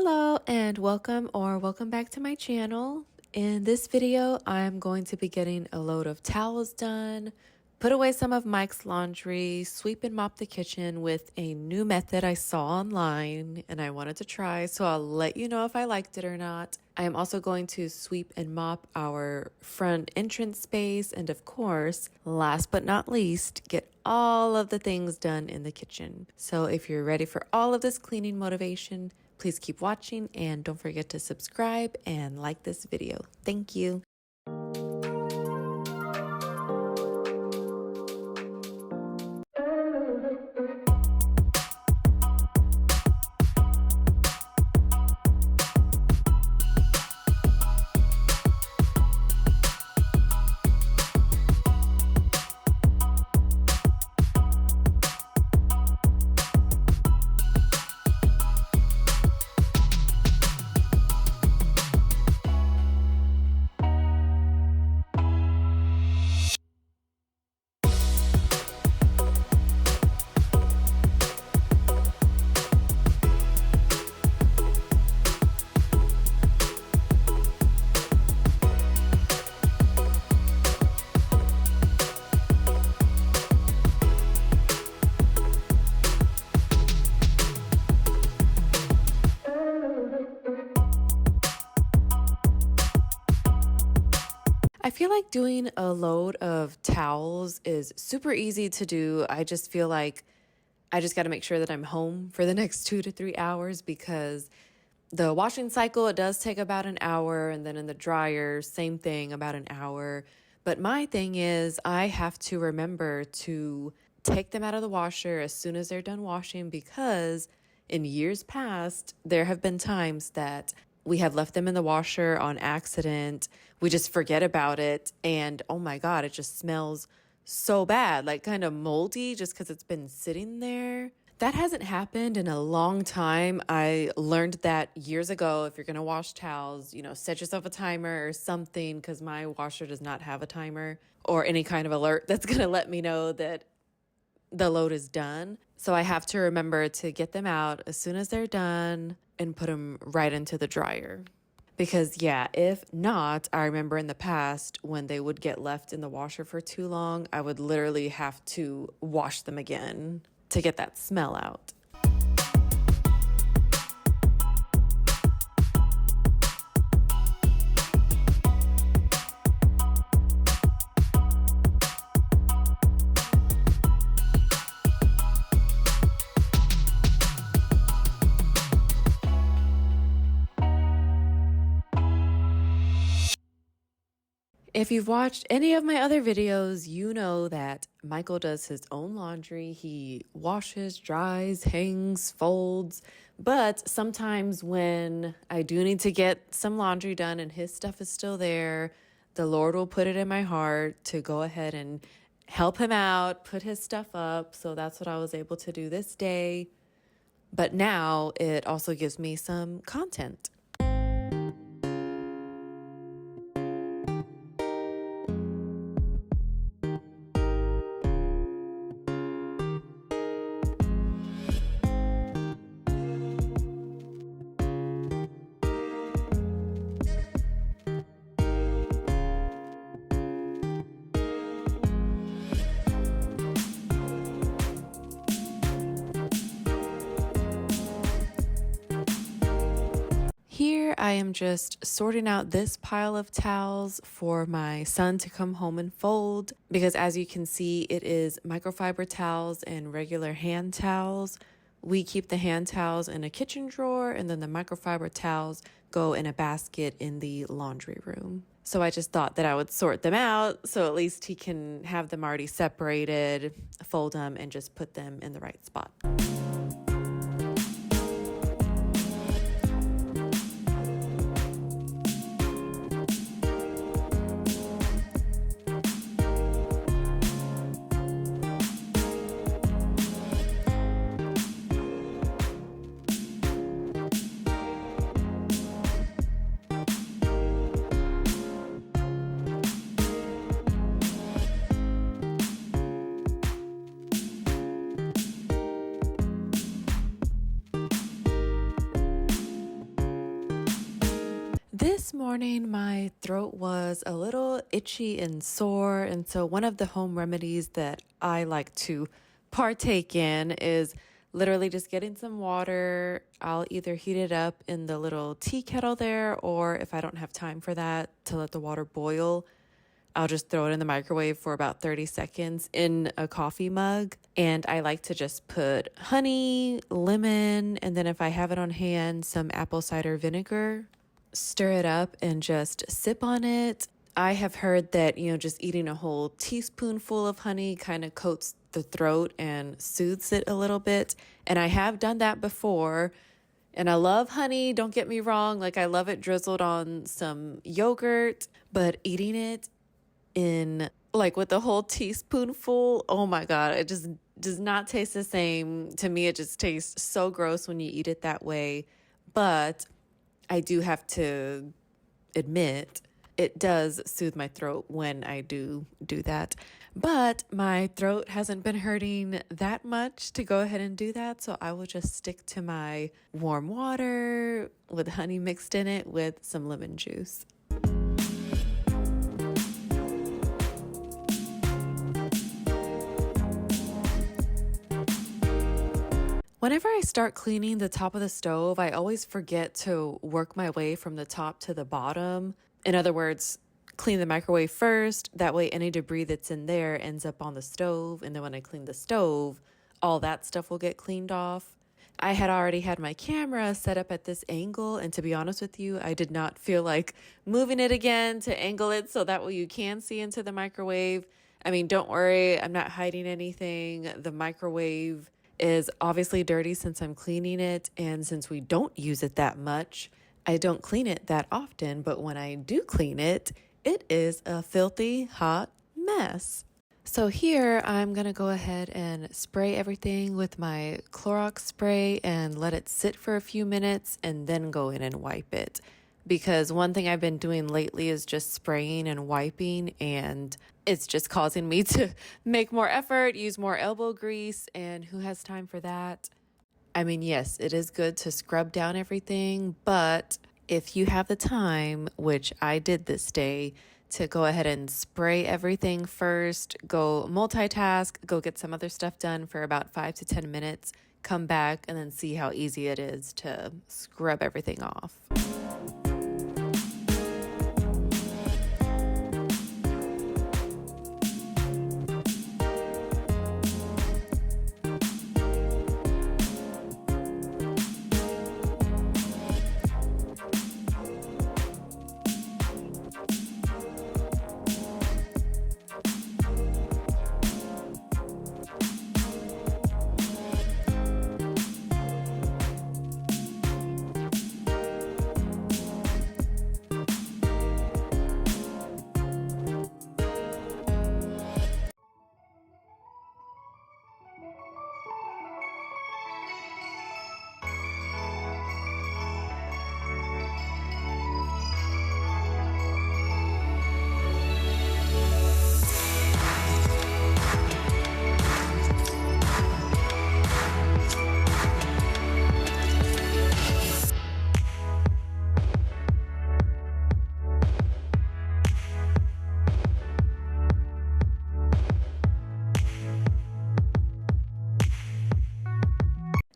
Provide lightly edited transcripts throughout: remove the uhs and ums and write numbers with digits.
Hello and welcome back to my channel. In this video, I'm going to be getting a load of towels done, put away some of Mike's laundry, sweep and mop the kitchen with a new method I saw online and I wanted to try, so I'll let you know if I liked it or not. I am also going to sweep and mop our front entrance space and, of course, last but not least, get all of the things done in the kitchen. So if you're ready for all of this cleaning motivation, please keep watching and don't forget to subscribe and like this video. Thank you. I feel like doing a load of towels is super easy to do. I just feel like I just got to make sure that I'm home for the next 2 to 3 hours because the washing cycle, it does take about an hour. And then in the dryer, same thing, about an hour. But my thing is I have to remember to take them out of the washer as soon as they're done washing because in years past, there have been times that we have left them in the washer on accident. We just forget about it. And oh my God, it just smells so bad, like kind of moldy just because it's been sitting there. That hasn't happened in a long time. I learned that years ago. If you're going to wash towels, set yourself a timer or something because my washer does not have a timer or any kind of alert that's going to let me know that the load is done. So I have to remember to get them out as soon as they're done and put them right into the dryer. Because if not, I remember in the past when they would get left in the washer for too long, I would literally have to wash them again to get that smell out. If you've watched any of my other videos, you know that Michael does his own laundry. He washes, dries, hangs, folds. But sometimes when I do need to get some laundry done and his stuff is still there, the Lord will put it in my heart to go ahead and help him out, put his stuff up. So that's what I was able to do this day. But now it also gives me some content. Here I am just sorting out this pile of towels for my son to come home and fold because as you can see, it is microfiber towels and regular hand towels. We keep the hand towels in a kitchen drawer and then the microfiber towels go in a basket in the laundry room. So I just thought that I would sort them out so at least he can have them already separated, fold them, and just put them in the right spot. This morning, my throat was a little itchy and sore. And so, one of the home remedies that I like to partake in is literally just getting some water. I'll either heat it up in the little tea kettle there, or if I don't have time for that, to let the water boil, I'll just throw it in the microwave for about 30 seconds in a coffee mug. And I like to just put honey, lemon, and then if I have it on hand, some apple cider vinegar. Stir it up and just sip on it. I have heard that, just eating a whole teaspoonful of honey kind of coats the throat and soothes it a little bit. And I have done that before. And I love honey, don't get me wrong. Like, I love it drizzled on some yogurt, but eating it in with a whole teaspoonful, oh my God, it just does not taste the same. To me, it just tastes so gross when you eat it that way. But I do have to admit, it does soothe my throat when I do that. But my throat hasn't been hurting that much to go ahead and do that. So I will just stick to my warm water with honey mixed in it with some lemon juice. Whenever I start cleaning the top of the stove, I always forget to work my way from the top to the bottom. In other words, clean the microwave first. That way any debris that's in there ends up on the stove. And then when I clean the stove, all that stuff will get cleaned off. I had already had my camera set up at this angle. And to be honest with you, I did not feel like moving it again to angle it so that way you can see into the microwave. I mean, don't worry, I'm not hiding anything. The microwave is obviously dirty since I'm cleaning it, and since we don't use it that much, I don't clean it that often, but when I do clean it, it is a filthy hot mess. So here I'm going to go ahead and spray everything with my Clorox spray and let it sit for a few minutes and then go in and wipe it. Because one thing I've been doing lately is just spraying and wiping, and it's just causing me to make more effort, use more elbow grease, and who has time for that? I mean, yes, it is good to scrub down everything, but if you have the time, which I did this day, to go ahead and spray everything first, go multitask, go get some other stuff done for about 5 to 10 minutes, come back, and then see how easy it is to scrub everything off.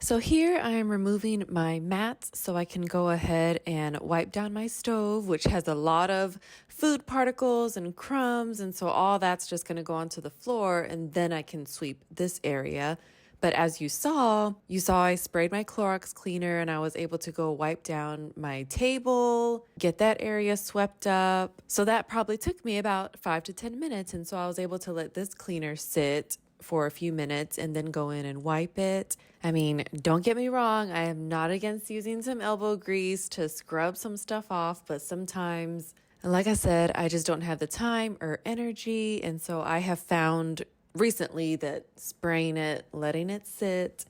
So here I am removing my mats so I can go ahead and wipe down my stove, which has a lot of food particles and crumbs. And so all that's just going to go onto the floor, and then I can sweep this area. But as you saw I sprayed my Clorox cleaner and I was able to go wipe down my table, get that area swept up. So that probably took me about 5 to 10 minutes. And so I was able to let this cleaner sit for a few minutes and then go in and wipe it. I mean, don't get me wrong, I am not against using some elbow grease to scrub some stuff off, but sometimes, like I said, I just don't have the time or energy. And so I have found recently that spraying it, letting it sit,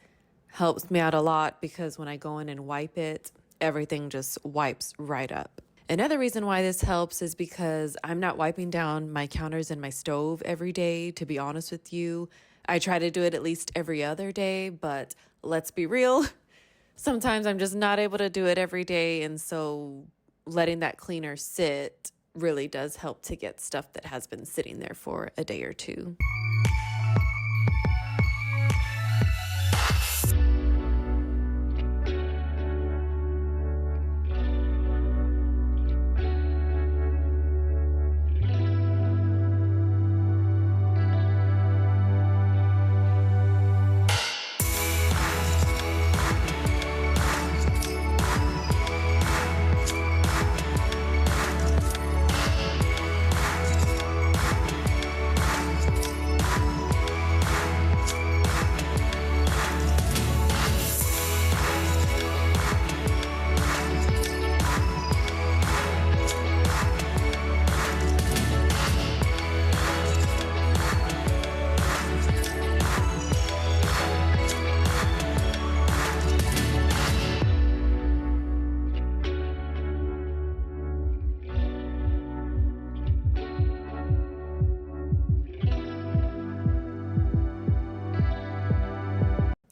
helps me out a lot, because when I go in and wipe it, everything just wipes right up. Another reason why this helps is because I'm not wiping down my counters and my stove every day, to be honest with you. I try to do it at least every other day, but let's be real. Sometimes I'm just not able to do it every day. And so letting that cleaner sit really does help to get stuff that has been sitting there for a day or two.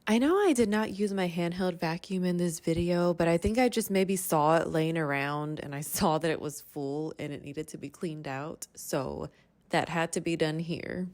I know I did not use my handheld vacuum in this video, but I think I just maybe saw it laying around and I saw that it was full and it needed to be cleaned out. So that had to be done here.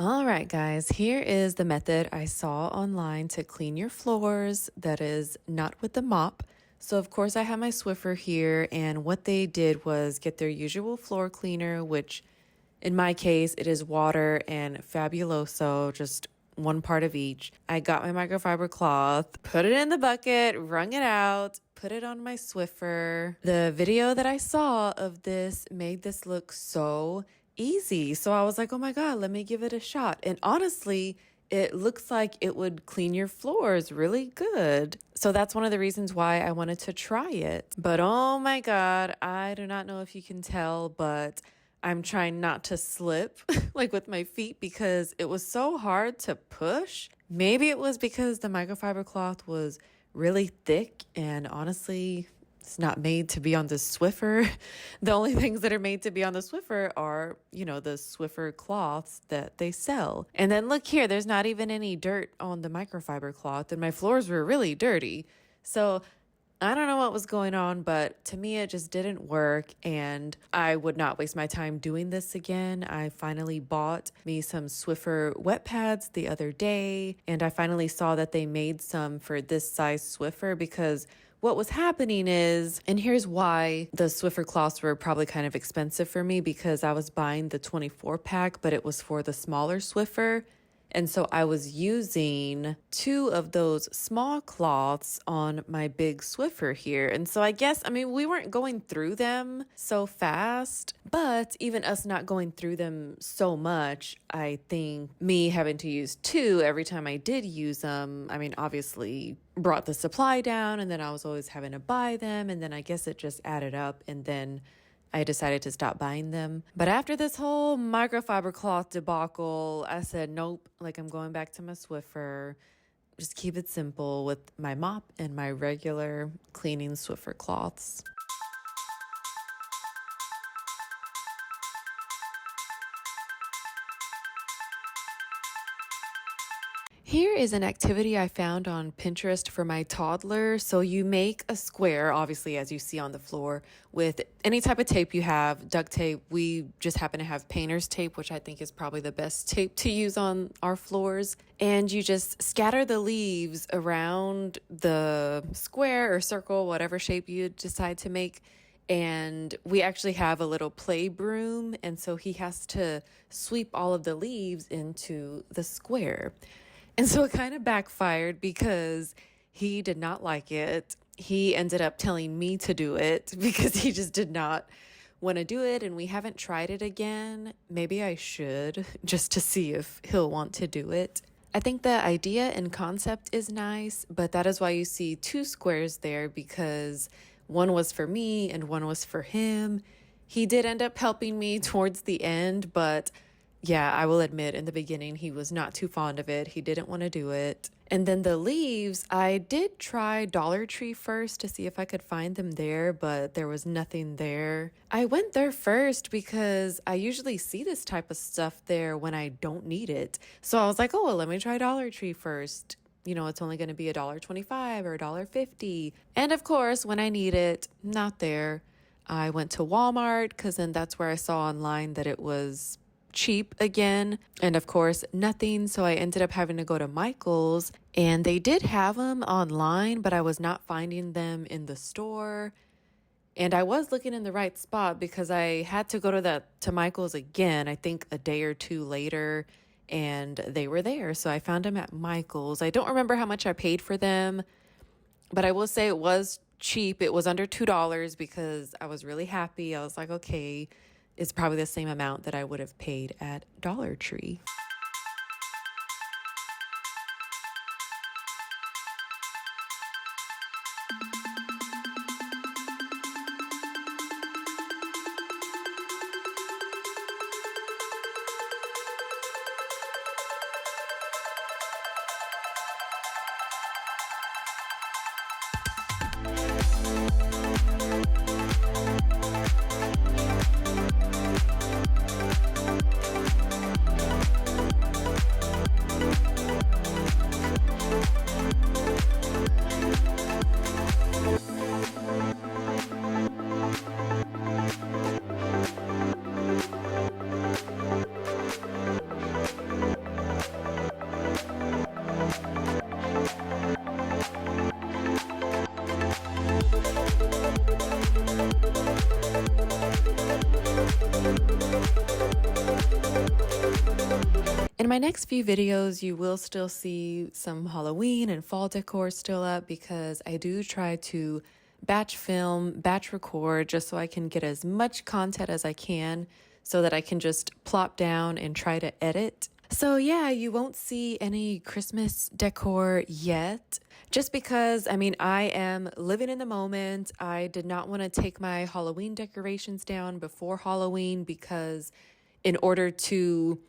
All right, guys, here is the method I saw online to clean your floors that is not with the mop. So, of course, I have my Swiffer here, and what they did was get their usual floor cleaner, which in my case, it is water and Fabuloso, just one part of each. I got my microfiber cloth, put it in the bucket, wrung it out, put it on my Swiffer. The video that I saw of this made this look so easy. So I was like, oh my God, let me give it a shot. And honestly, it looks like it would clean your floors really good. So that's one of the reasons why I wanted to try it. But oh my God, I do not know if you can tell, but I'm trying not to slip like with my feet because it was so hard to push. Maybe it was because the microfiber cloth was really thick and honestly, it's not made to be on the Swiffer. The only things that are made to be on the Swiffer are, the Swiffer cloths that they sell. And then look here, there's not even any dirt on the microfiber cloth and my floors were really dirty. So I don't know what was going on, but to me, it just didn't work and I would not waste my time doing this again. I finally bought me some Swiffer wet pads the other day and I finally saw that they made some for this size Swiffer because what was happening is, and here's why the Swiffer cloths were probably kind of expensive for me because I was buying the 24 pack, but it was for the smaller Swiffer. And so I was using 2 of those small cloths on my big Swiffer here. And so we weren't going through them so fast, but even us not going through them so much, I think me having to use 2 every time I did use them, obviously brought the supply down and then I was always having to buy them. And then I guess it just added up and then I decided to stop buying them. But after this whole microfiber cloth debacle, I said, nope, I'm going back to my Swiffer. Just keep it simple with my mop and my regular cleaning Swiffer cloths. Here is an activity I found on Pinterest for my toddler. So you make a square, obviously, as you see on the floor, with any type of tape you have, duct tape. We just happen to have painter's tape, which I think is probably the best tape to use on our floors. And you just scatter the leaves around the square or circle, whatever shape you decide to make. And we actually have a little play broom. And so he has to sweep all of the leaves into the square. And so it kind of backfired because he did not like it. He ended up telling me to do it because he just did not want to do it. And we haven't tried it again. Maybe I should just to see if he'll want to do it. I think the idea and concept is nice, but that is why you see two squares there because one was for me and one was for him. He did end up helping me towards the end, but yeah, I will admit in the beginning he was not too fond of it. He didn't want to do it. And then the leaves, I did try Dollar Tree first to see if I could find them there, but there was nothing there. I went there first because I usually see this type of stuff there when I don't need it. So I was like, oh, well, let me try Dollar Tree first. You know, it's only going to be $1.25 or $1.50. And of course, when I need it, not there. I went to Walmart because then that's where I saw online that it was cheap again, and of course nothing, so I ended up having to go to Michael's, and they did have them online, but I was not finding them in the store. And I was looking in the right spot because I had to go to Michael's again, I think a day or two later, and they were there, so I found them at Michael's. I don't remember how much I paid for them, but I will say it was cheap. It was under $2 because I was really happy. I was like, okay, it's probably the same amount that I would have paid at Dollar Tree. In my next few videos, you will still see some Halloween and fall decor still up because I do try to batch film, batch record just so I can get as much content as I can so that I can just plop down and try to edit. So yeah, you won't see any Christmas decor yet, just because, I mean, I am living in the moment. I did not want to take my Halloween decorations down before Halloween because in order to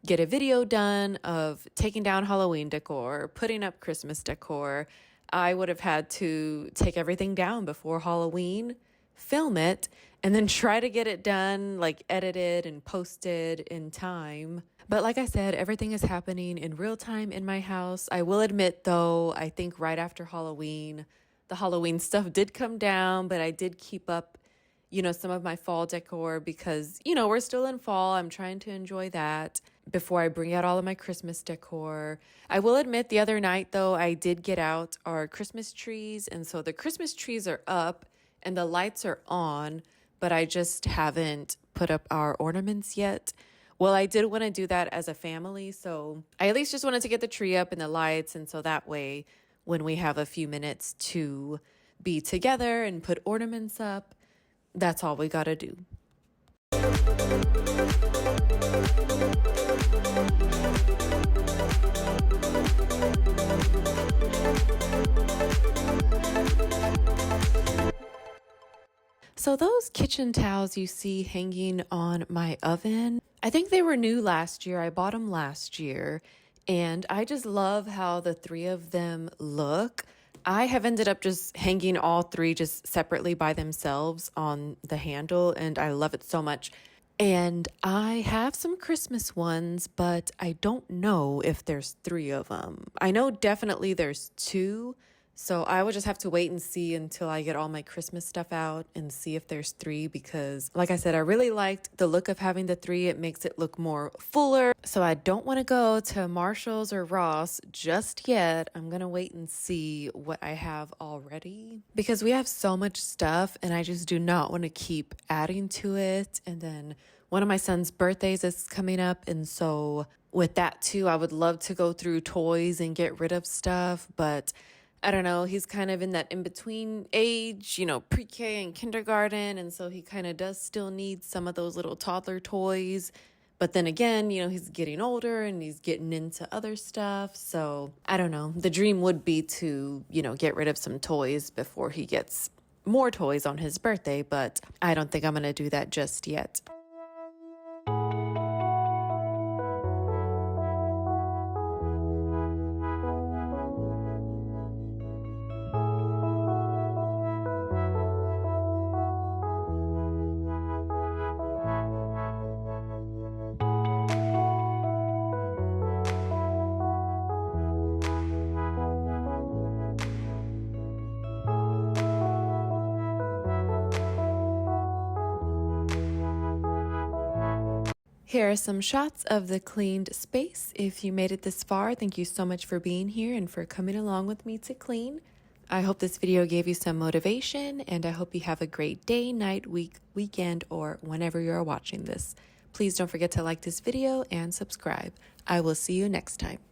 get a video done of taking down Halloween decor, putting up Christmas decor, I would have had to take everything down before Halloween, film it, and then try to get it done, like edited and posted in time. But like I said, everything is happening in real time in my house. I will admit though, I think right after Halloween, the Halloween stuff did come down, but I did keep up, some of my fall decor because, we're still in fall. I'm trying to enjoy that before I bring out all of my Christmas decor. I will admit the other night, though, I did get out our Christmas trees. And so the Christmas trees are up and the lights are on, but I just haven't put up our ornaments yet. Well, I did want to do that as a family. So I at least just wanted to get the tree up and the lights. And so that way, when we have a few minutes to be together and put ornaments up, that's all we got to do. So those kitchen towels you see hanging on my oven, I think they were new last year. I bought them last year, and I just love how the three of them look. I have ended up just hanging all three just separately by themselves on the handle, and I love it so much. And I have some Christmas ones, but I don't know if there's three of them. I know definitely there's two, so I will just have to wait and see until I get all my Christmas stuff out and see if there's three because, like I said, I really liked the look of having the three. It makes it look more fuller. So I don't want to go to Marshall's or Ross just yet. I'm going to wait and see what I have already because we have so much stuff and I just do not want to keep adding to it. And then one of my son's birthdays is coming up. And so with that too, I would love to go through toys and get rid of stuff, but I don't know, he's kind of in that in-between age, pre-K and kindergarten, and so he kind of does still need some of those little toddler toys, But then again, he's getting older and he's getting into other stuff. So I don't know. The dream would be to, get rid of some toys before he gets more toys on his birthday. But I don't think I'm going to do that just yet. Here are some shots of the cleaned space. If you made it this far, thank you so much for being here and for coming along with me to clean. I hope this video gave you some motivation, and I hope you have a great day, night, week, weekend, or whenever you're watching this. Please don't forget to like this video and subscribe. I will see you next time.